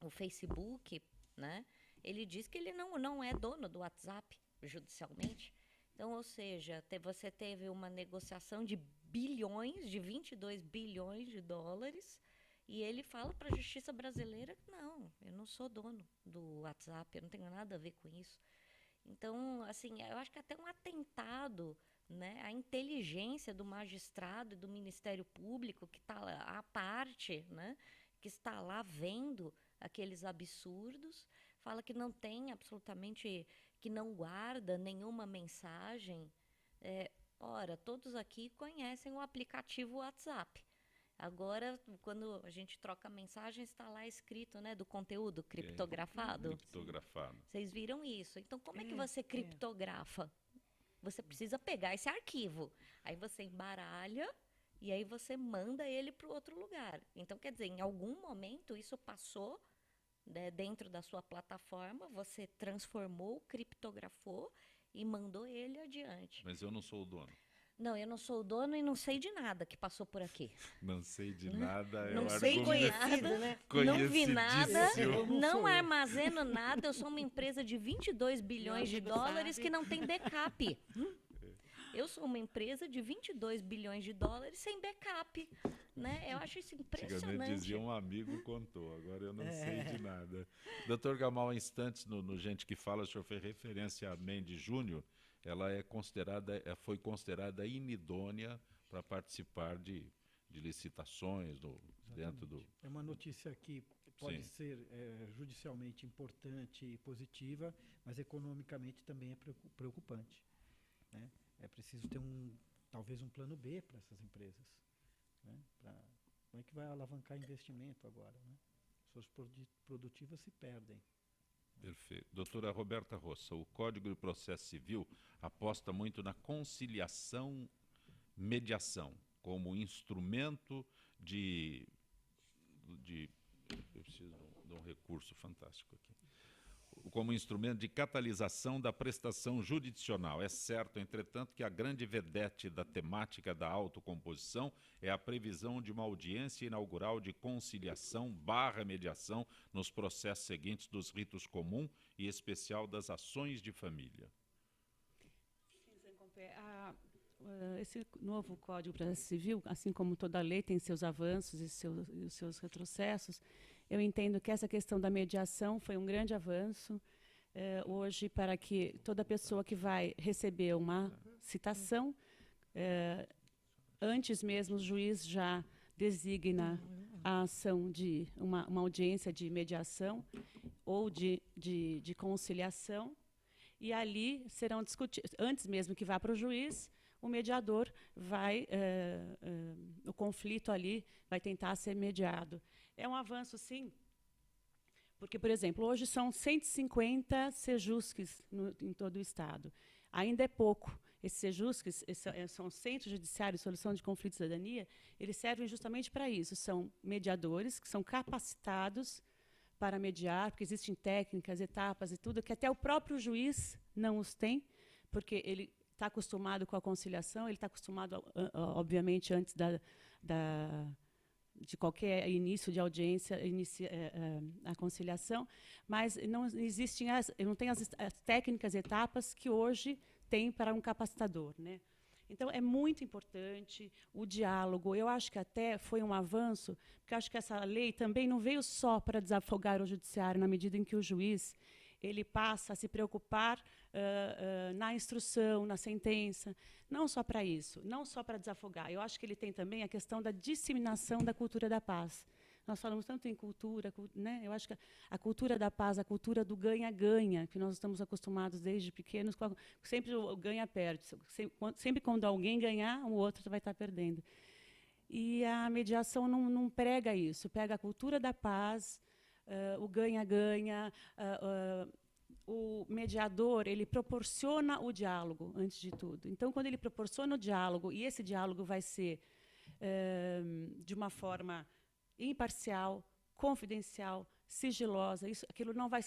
o Facebook, né? Ele diz que ele não é dono do WhatsApp judicialmente. Então, ou seja, você teve uma negociação de 22 bilhões de dólares, e ele fala para a justiça brasileira que não, eu não sou dono do WhatsApp, eu não tenho nada a ver com isso. Então, assim, eu acho que até um atentado, né, à inteligência do magistrado e do Ministério Público, que está lá à parte, né, que está lá vendo aqueles absurdos, fala que não tem absolutamente, que não guarda nenhuma mensagem. Ora, todos aqui conhecem o aplicativo WhatsApp. Agora, quando a gente troca mensagem, está lá escrito, né, do conteúdo criptografado. Criptografado. Vocês viram isso? Então, como é que você criptografa? Você precisa pegar esse arquivo. Aí você embaralha e aí você manda ele para o outro lugar. Então, quer dizer, em algum momento isso passou, né, dentro da sua plataforma, você transformou, criptografou e mandou ele adiante. Mas eu não sou o dono. Não, eu não sou o dono e não sei de nada que passou por aqui. Não sei de nada. Não sei de nada, né? Não vi nada, não armazeno nada. Eu sou uma empresa de 22 bilhões de dólares que não tem backup. Eu sou uma empresa de 22 bilhões de dólares sem backup, né? Eu acho isso impressionante. Antigamente dizia um amigo contou, agora eu não sei de nada. Doutor Gamal, há instantes no Gente que Fala, o senhor fez referência a Mendes Júnior. Ela foi considerada inidônea para participar de licitações dentro do... É uma notícia que pode ser judicialmente importante e positiva, mas economicamente também é preocupante, né? É preciso ter talvez um plano B para essas empresas, né? Como é que vai alavancar investimento agora, né? Suas produtivas se perdem. Perfeito. Doutora Roberta Rossa, o Código de Processo Civil aposta muito na conciliação-mediação como instrumento de... Eu preciso de um recurso fantástico aqui. como instrumento de catalisação da prestação jurisdicional. É certo, entretanto, que a grande vedete da temática da autocomposição é a previsão de uma audiência inaugural de conciliação/mediação nos processos seguintes dos ritos comum e especial das ações de família. Esse novo Código de Processo Civil, assim como toda lei tem seus avanços e os seus retrocessos, eu entendo que essa questão da mediação foi um grande avanço hoje, para que toda pessoa que vai receber uma citação, antes mesmo o juiz já designa a ação de uma audiência de mediação ou de conciliação, e ali serão discutidos, antes mesmo que vá para o juiz, o mediador vai, o conflito ali vai tentar ser mediado. É um avanço, sim, porque, por exemplo, hoje são 150 sejusques em todo o Estado. Ainda é pouco. Esses sejusques são Centros Judiciários de Solução de Conflitos e Cidadania, eles servem justamente para isso. São mediadores que são capacitados para mediar, porque existem técnicas, etapas e tudo, que até o próprio juiz não os tem, porque ele está acostumado com a conciliação, ele está acostumado, obviamente, antes de qualquer início de audiência, a conciliação, mas não tem as técnicas e etapas que hoje tem para um capacitador, né? Então, é muito importante o diálogo. Eu acho que até foi um avanço, porque eu acho que essa lei também não veio só para desafogar o judiciário, na medida em que o juiz ele passa a se preocupar na instrução, na sentença, não só para isso, não só para desafogar. Eu acho que ele tem também a questão da disseminação da cultura da paz. Nós falamos tanto em cultura, né? Eu acho que a cultura da paz, a cultura do ganha-ganha, que nós estamos acostumados desde pequenos, sempre o ganha-perde. Sempre quando alguém ganhar, o outro vai estar perdendo. E a mediação não prega isso, prega a cultura da paz, o ganha-ganha. O mediador, ele proporciona o diálogo, antes de tudo. Então, quando ele proporciona o diálogo, e esse diálogo vai ser de uma forma imparcial, confidencial, sigilosa, aquilo não vai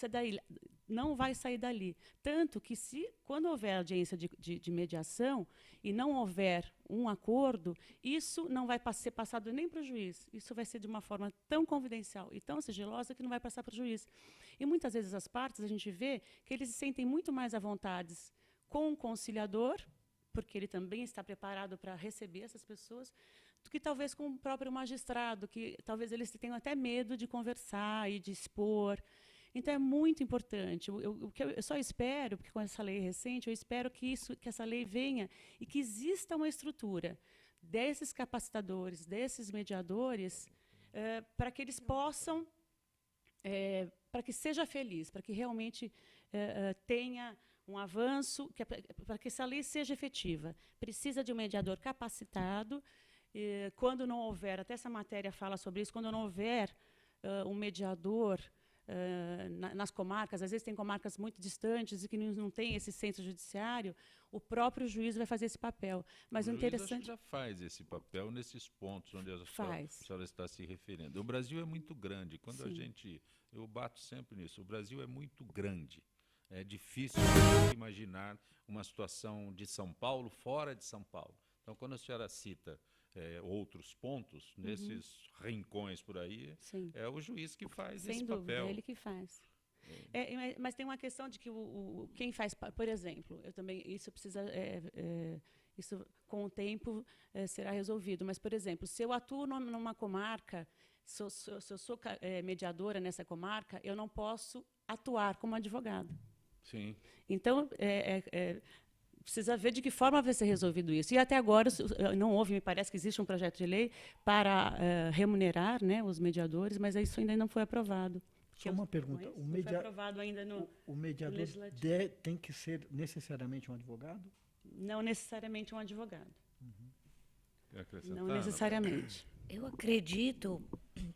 sair dali. Tanto que, quando houver audiência de mediação e não houver um acordo, isso não vai ser passado nem para o juiz. Isso vai ser de uma forma tão confidencial e tão sigilosa que não vai passar para o juiz. E muitas vezes as partes, a gente vê que eles se sentem muito mais à vontade com o conciliador, porque ele também está preparado para receber essas pessoas, do que talvez com o próprio magistrado, que talvez eles tenham até medo de conversar e de expor. Então, é muito importante. O que eu só espero, porque com essa lei recente, eu espero que essa lei venha e que exista uma estrutura desses capacitadores, desses mediadores, para que eles possam, para que seja feliz, para que realmente tenha um avanço, para que essa lei seja efetiva. Precisa de um mediador capacitado. Quando não houver, até essa matéria fala sobre isso, quando não houver um mediador nas comarcas, às vezes tem comarcas muito distantes e que não tem esse centro judiciário, o próprio juiz vai fazer esse papel. Mas o interessante já faz esse papel nesses pontos onde a senhora está se referindo. O Brasil é muito grande. Quando eu bato sempre nisso, o Brasil é muito grande. É difícil imaginar uma situação de São Paulo fora de São Paulo. Então, quando a senhora cita outros pontos, nesses rincões por aí, é o juiz que faz esse papel. Sem dúvida, é ele que faz. Mas tem uma questão de que quem faz, por exemplo, isso precisa, isso com o tempo será resolvido. Mas, por exemplo, se eu atuo numa comarca, se eu sou mediadora nessa comarca, eu não posso atuar como advogada. Sim. Então, precisa ver de que forma vai ser resolvido isso. E até agora não houve, me parece que existe um projeto de lei para remunerar, né, os mediadores, mas isso ainda não foi aprovado. Só uma pergunta. Não foi aprovado ainda o mediador tem que ser necessariamente um advogado? Não necessariamente um advogado. Não necessariamente. Eu acredito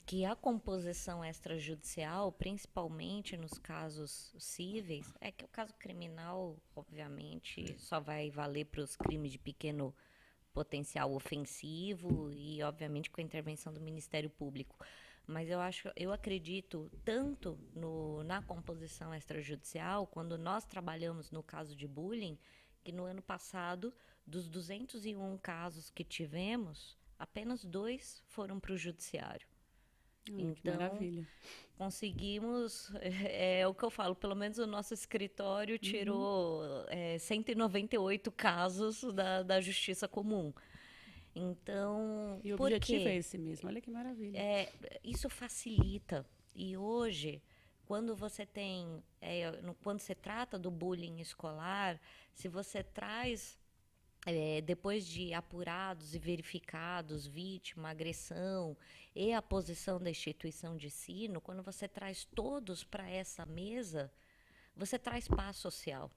que a composição extrajudicial, principalmente nos casos cíveis, é que o caso criminal, obviamente, só vai valer para os crimes de pequeno potencial ofensivo e, obviamente, com a intervenção do Ministério Público. Mas eu acredito tanto na composição extrajudicial, quando nós trabalhamos no caso de bullying, que no ano passado, dos 201 casos que tivemos, apenas 2 foram para o judiciário. Que maravilha. Conseguimos, é o que eu falo, pelo menos o nosso escritório tirou 198 casos da justiça comum. Então, E o objetivo é esse mesmo, olha que maravilha. Isso facilita. E hoje, quando você tem, quando se trata do bullying escolar, se você traz, depois de apurados e verificados, vítima, agressão e a posição da instituição de ensino, quando você traz todos para essa mesa, você traz paz social.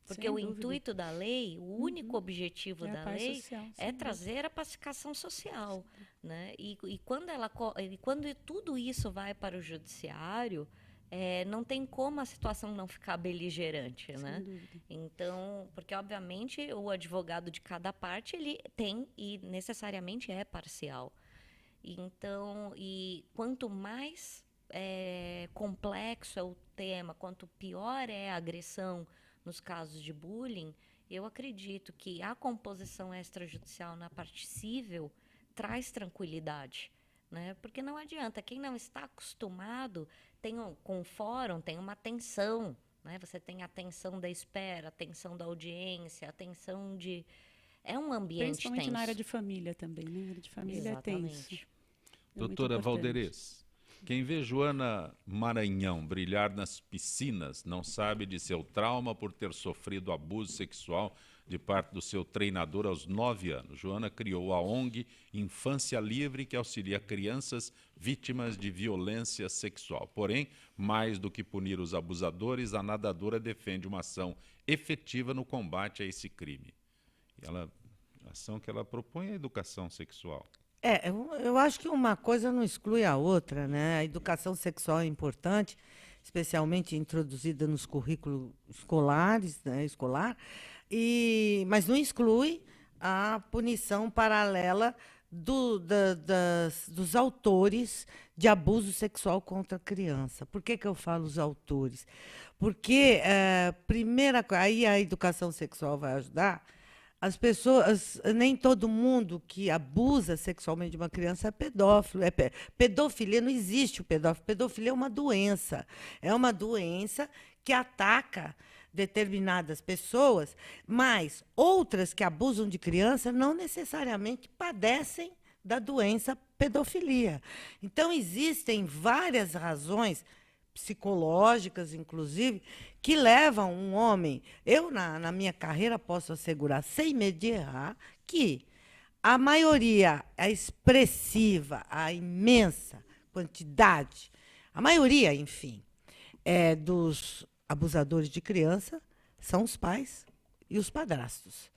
Porque Sem o dúvida. intuito da lei, o único objetivo É a da paz lei social, sem é dúvida. trazer a pacificação social, né? E quando tudo isso vai para o judiciário, não tem como a situação não ficar beligerante, né? Sem dúvida. Então, porque obviamente o advogado de cada parte ele tem e necessariamente é parcial. Então, e quanto mais complexo é o tema, quanto pior é a agressão nos casos de bullying, eu acredito que a composição extrajudicial na parte civil traz tranquilidade, né? Porque não adianta, quem não está acostumado, com o fórum tem uma tensão, né? Você tem a tensão da espera, a tensão da audiência, a tensão de... É um ambiente Principalmente tenso. na área de família também, né? A área de família é tenso. Exatamente. É muito Doutora importante. Valderez, quem vê Joana Maranhão brilhar nas piscinas não sabe de seu trauma por ter sofrido abuso sexual de parte do seu treinador aos 9 anos. Joana criou a ONG Infância Livre, que auxilia crianças vítimas de violência sexual. Porém, mais do que punir os abusadores, a nadadora defende uma ação efetiva no combate a esse crime. E a ação que ela propõe é a educação sexual. Eu acho que uma coisa não exclui a outra, né? A educação sexual é importante, especialmente introduzida nos currículos escolares, né, mas não exclui a punição paralela dos autores de abuso sexual contra a criança. Por que eu falo os autores? Porque, aí a educação sexual vai ajudar. As pessoas, nem todo mundo que abusa sexualmente de uma criança é pedófilo. Pedofilia, não existe o pedófilo. Pedofilia é uma doença. É uma doença que ataca determinadas pessoas, mas outras que abusam de criança não necessariamente padecem da doença pedofilia. Então, existem várias razões psicológicas, inclusive, que levam um homem... Eu, na minha carreira, posso assegurar, sem medo de errar, que a maioria, a expressiva, a imensa quantidade, a maioria, enfim, dos abusadores de criança são os pais e os padrastos,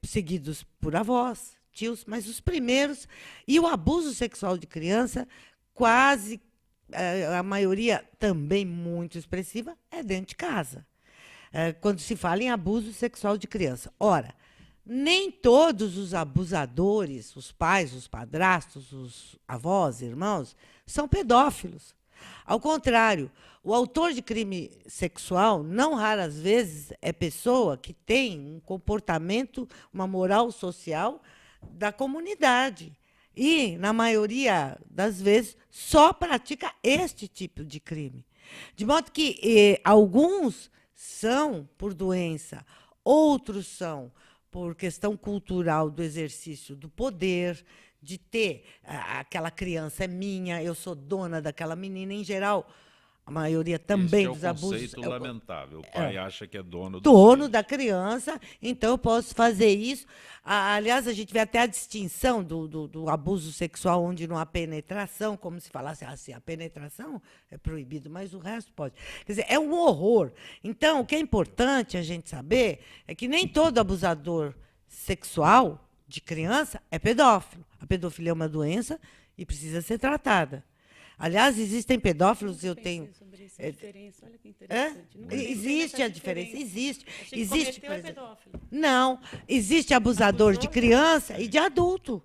seguidos por avós, tios, mas os primeiros... E o abuso sexual de criança, quase... a maioria também muito expressiva, é dentro de casa. Quando se fala em abuso sexual de criança. Ora, nem todos os abusadores, os pais, os padrastos, os avós, irmãos, são pedófilos. Ao contrário, o autor de crime sexual, não raras vezes, é pessoa que tem um comportamento, uma moral social da comunidade. E, na maioria das vezes, só pratica este tipo de crime. De modo que alguns são por doença, outros são por questão cultural do exercício do poder, de ter aquela criança é minha, eu sou dona daquela menina. Em geral, a maioria também dos abusos... Esse é o conceito lamentável. O pai acha que é dono do dono filho. da criança, então eu posso fazer isso. Aliás, a gente vê até a distinção do abuso sexual, onde não há penetração, como se falasse assim, a penetração é proibido, mas o resto pode. Quer dizer, é um horror. Então, o que é importante a gente saber é que nem todo abusador sexual de criança é pedófilo. A pedofilia é uma doença e precisa ser tratada. Aliás, existem pedófilos, eu tenho... Sobre essa diferença, olha que interessante. Nunca pensei Existe nessa a diferença, existe. Achei que Existe, cometeu por é exemplo. pedófilo. Não, existe abusador de criança e de adulto.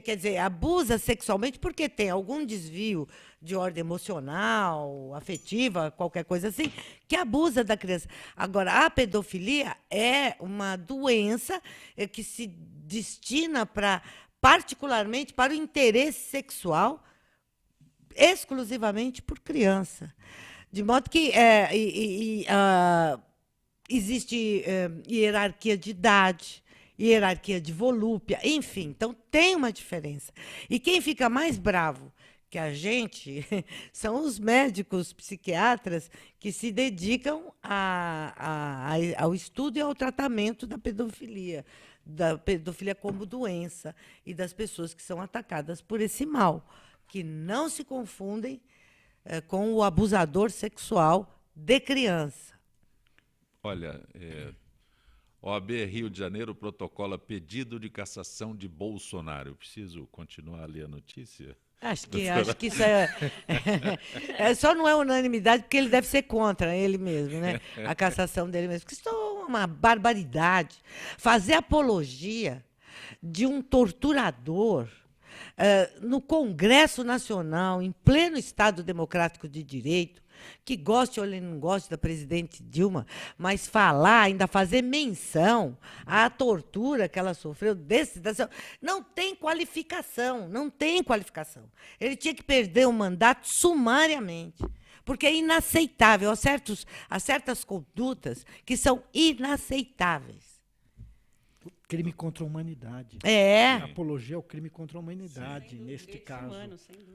Quer dizer, abusa sexualmente porque tem algum desvio de ordem emocional, afetiva, qualquer coisa assim, que abusa da criança. Agora, a pedofilia é uma doença que se destina particularmente para o interesse sexual exclusivamente por criança. De modo que existe hierarquia de idade, hierarquia de volúpia, enfim. Então, tem uma diferença. E quem fica mais bravo que a gente são os médicos psiquiatras que se dedicam ao estudo e ao tratamento da pedofilia como doença e das pessoas que são atacadas por esse mal, que não se confundem com o abusador sexual de criança. Olha, OAB Rio de Janeiro protocola pedido de cassação de Bolsonaro. Eu preciso continuar a ler a notícia? Acho que isso só não é unanimidade, porque ele deve ser contra ele mesmo, né? A cassação dele mesmo. Porque isso é uma barbaridade. Fazer apologia de um torturador no Congresso Nacional, em pleno Estado Democrático de Direito, que goste ou não goste da presidente Dilma, mas falar, ainda fazer menção à tortura que ela sofreu, não tem qualificação, não tem qualificação. Ele tinha que perder o mandato sumariamente, porque é inaceitável, há certas condutas que são inaceitáveis. Crime contra a humanidade. A apologia ao crime contra a humanidade, neste caso.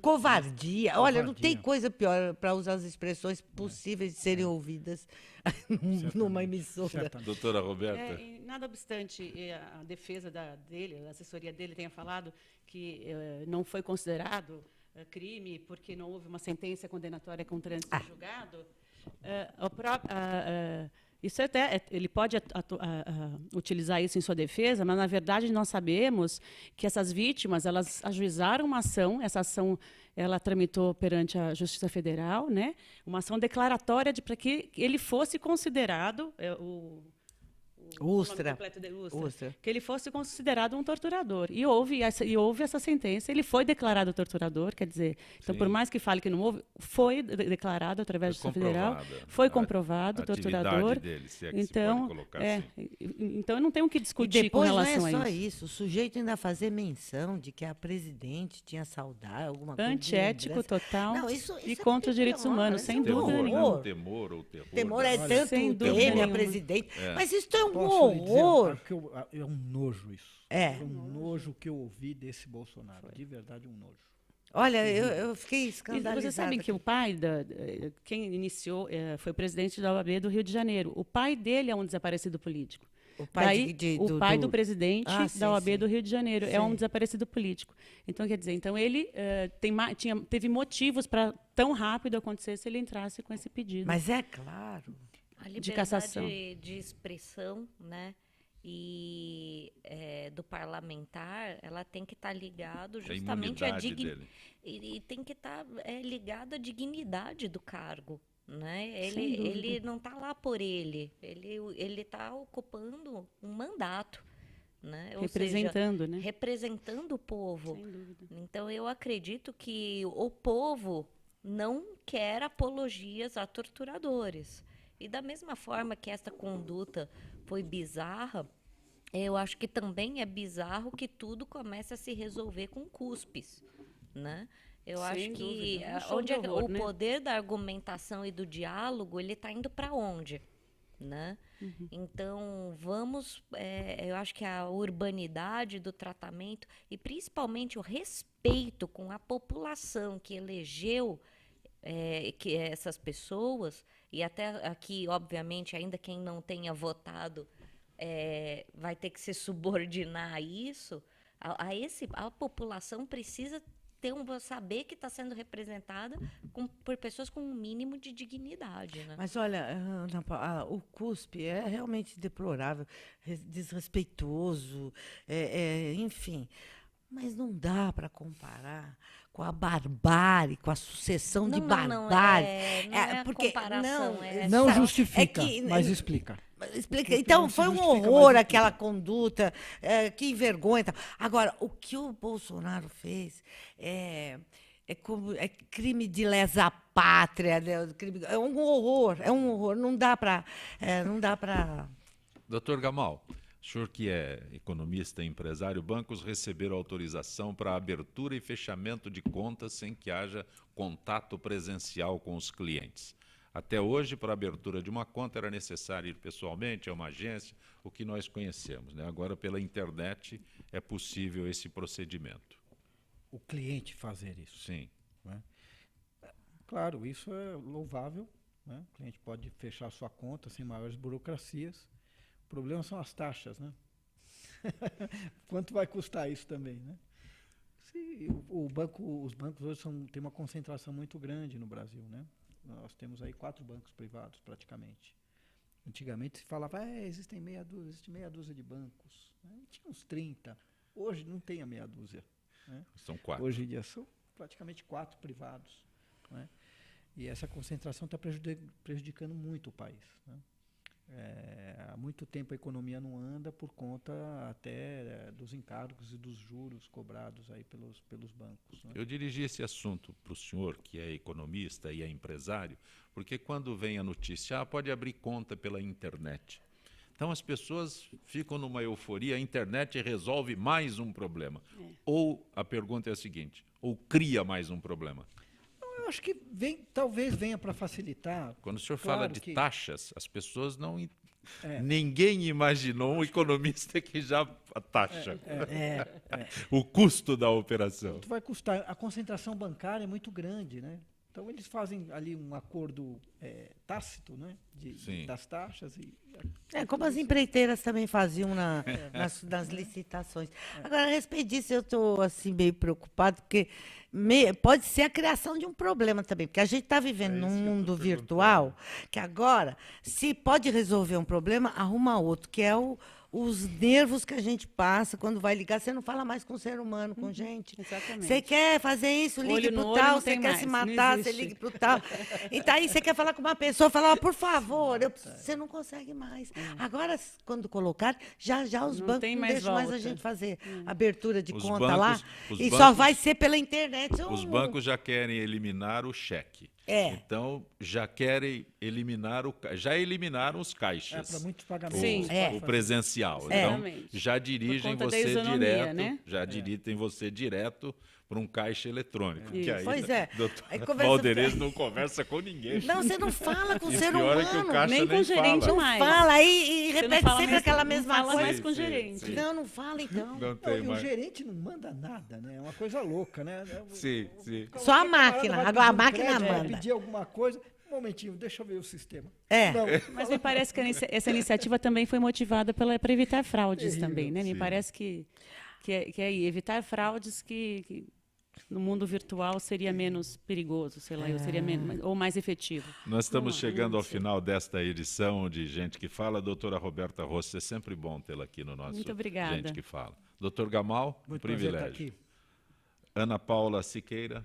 Covardia. Olha, não tem coisa pior para usar as expressões possíveis de serem ouvidas numa emissora. Doutora Roberta. Nada obstante a defesa dele, a assessoria dele tenha falado que não foi considerado crime porque não houve uma sentença condenatória contra antes do julgado, isso ele pode utilizar isso em sua defesa, mas, na verdade, nós sabemos que essas vítimas, elas ajuizaram uma ação, essa ação ela tramitou perante a Justiça Federal, né, uma ação declaratória para que ele fosse considerado, Ustra, que ele fosse considerado um torturador. E houve essa sentença, ele foi declarado torturador, quer dizer, então, por mais que fale que não houve, foi declarado através da Justiça Federal, foi comprovado torturador. Dele, se é que então, se pode colocar assim. Então, eu não tenho o que discutir e depois, com relação não é a só isso. O sujeito ainda fazer menção de que a presidente tinha saudade, alguma coisa. Antiético total não, isso e contra os direitos humanos, sem dúvida nenhuma. Temor ou terror. Temor é tanto teme a presidente. Mas isso é um horror. É um nojo isso. É um nojo que eu ouvi desse Bolsonaro. De verdade, um nojo. Olha, eu fiquei escandalizada. Você sabe que o pai, quem iniciou, foi o presidente da OAB do Rio de Janeiro. O pai dele é um desaparecido político. O pai, do presidente da OAB do Rio de Janeiro é um desaparecido político. Então, quer dizer, ele teve motivos para tão rápido acontecer se ele entrasse com esse pedido. Mas é claro. A liberdade de cassação. De expressão, né? E do parlamentar, ela tem que estar ligado justamente à dignidade. E tem que estar ligado à dignidade do cargo. Né? Ele não está lá por ele está ocupando um mandato. Né? Representando o povo. Sem dúvida. Então, eu acredito que o povo não quer apologias a torturadores. E da mesma forma que essa conduta foi bizarra, eu acho que também é bizarro que tudo comece a se resolver com cuspes, né? Eu acho que o poder da argumentação e do diálogo, ele está indo para onde? Né? Então, eu acho que a urbanidade do tratamento e principalmente o respeito com a população que elegeu que essas pessoas, e até aqui, obviamente, ainda quem não tenha votado vai ter que se subordinar a isso, a população precisa saber que está sendo representada por pessoas com um mínimo de dignidade. Né? Mas olha, Ana, o cuspe é realmente deplorável, desrespeitoso, enfim. Mas não dá para comparar com a barbárie, com a sucessão de barbárie. Não é porque comparação. Não justifica, mas explica. Explica. Porque Então, não se foi um justifica horror mais aquela conduta, que vergonha. Agora, o que o Bolsonaro fez é crime de lesa pátria, né? É um horror. Não dá para. Doutor Gamal, o senhor que é economista e empresário, bancos receberam autorização para abertura e fechamento de contas sem que haja contato presencial com os clientes. Até hoje, para a abertura de uma conta, era necessário ir pessoalmente a uma agência, o que nós conhecemos, né? Agora, pela internet, é possível esse procedimento. O cliente fazer isso. Sim. Né? Claro, isso é louvável. Né? O cliente pode fechar sua conta sem maiores burocracias. O problema são as taxas, né? Quanto vai custar isso também, né? Os bancos hoje têm uma concentração muito grande no Brasil, né? Nós temos aí 4 bancos privados, praticamente. Antigamente se falava, existe meia dúzia de bancos. Né? Tinha uns 30. Hoje não tem a meia dúzia. Né? São 4. Hoje em dia são praticamente 4 privados. Né? E essa concentração está prejudicando muito o país. Né? Há muito tempo a economia não anda por conta até dos encargos e dos juros cobrados aí pelos bancos. Né? Eu dirigi esse assunto para o senhor, que é economista e é empresário, porque quando vem a notícia, pode abrir conta pela internet. Então as pessoas ficam numa euforia, a internet resolve mais um problema. Ou a pergunta é a seguinte, ou cria mais um problema? Eu acho que talvez venha para facilitar. Quando o senhor claro fala de taxas, as pessoas não... Ninguém imaginou um economista que já taxa o custo da operação. Quanto vai custar? A concentração bancária é muito grande, né? Então eles fazem ali um acordo tácito, né, das taxas. Como as empreiteiras também faziam nas licitações. Agora, a respeito disso, eu estou assim, meio preocupado, porque pode ser a criação de um problema também, porque a gente está vivendo num mundo virtual que agora, se pode resolver um problema, arruma outro, que é os nervos que a gente passa quando vai ligar. Você não fala mais com ser humano, com gente. Exatamente. Você quer fazer isso, ligue para o tal. Você quer se matar, você ligue para o tal. Então, aí você quer falar com uma pessoa, fala, por favor, você não consegue mais. Agora, quando colocar, já os Não bancos tem não mais deixam mais a volta. gente fazer abertura de Os conta bancos- lá. os E só bancos- vai ser pela internet. Os bancos já querem eliminar o cheque. Então, já querem eliminar já eliminaram os caixas. Para muitos pagamentos. Sim. O presencial. Exatamente. Então, já dirigem Por conta da você isonomia, direto, né? já dirigem você direto para um caixa eletrônico. Que aí, Pois é. doutor Aí conversa- Valderez não conversa com ninguém. Não, você não fala com o E o ser pior é que o humano. caixa Nem com o gerente fala. mais. Fala aí e Você não repete fala sempre mais- aquela não mesma fala coisa. mais com o Sim, gerente. sim. Não fala então. Não tem E o mais. gerente não manda nada, né? É uma coisa louca, né? Sim. Só a O camarada máquina. vai Agora a pedir um máquina crédito, vai manda. pedir alguma coisa. Um momentinho, deixa eu ver o sistema. Não, Mas me parece que essa iniciativa também foi motivada para evitar fraudes Terrível. também, né? Me Sim. parece que é aí, evitar fraudes que no mundo virtual seria menos perigoso, sei lá, seria menos, ou mais efetivo. Nós estamos chegando ao final desta edição de Gente que Fala. Doutora Roberta Rosso, é sempre bom tê-la aqui no nosso Muito obrigada. Gente que Fala. Doutor Gamal, um muito prazer estar privilégio. aqui. Ana Paula Siqueira.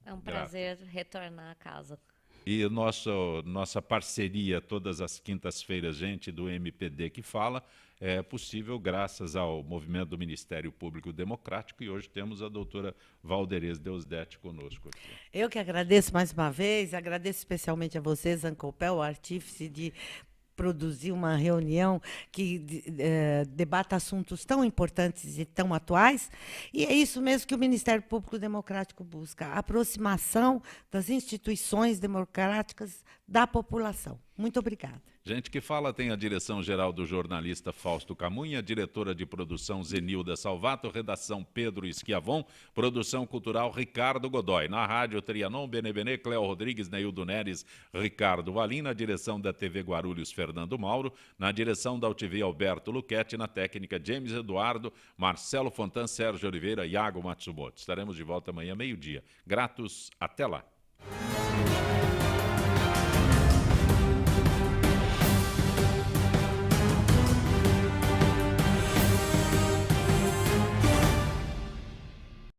É um prazer retornar a casa. E nossa parceria todas as quintas-feiras, gente do MPD que Fala, é possível graças ao movimento do Ministério Público Democrático, e hoje temos a doutora Valderez Deusdete conosco aqui. Eu que agradeço mais uma vez, agradeço especialmente a você, Zancopel, o artífice de produzir uma reunião que debata assuntos tão importantes e tão atuais, e é isso mesmo que o Ministério Público Democrático busca, a aproximação das instituições democráticas da população. Muito obrigada. Gente que Fala tem a direção-geral do jornalista Fausto Camunha, diretora de produção Zenilda Salvato, redação Pedro Esquiavon, produção cultural Ricardo Godoy. Na rádio Trianon, Benebene, Cléo Rodrigues, Neildo Neres, Ricardo Valim, na direção da TV Guarulhos, Fernando Mauro, na direção da UTV Alberto Luquete, na técnica James Eduardo, Marcelo Fontan, Sérgio Oliveira e Iago Matsumoto. Estaremos de volta amanhã, meio-dia. Gratos, até lá.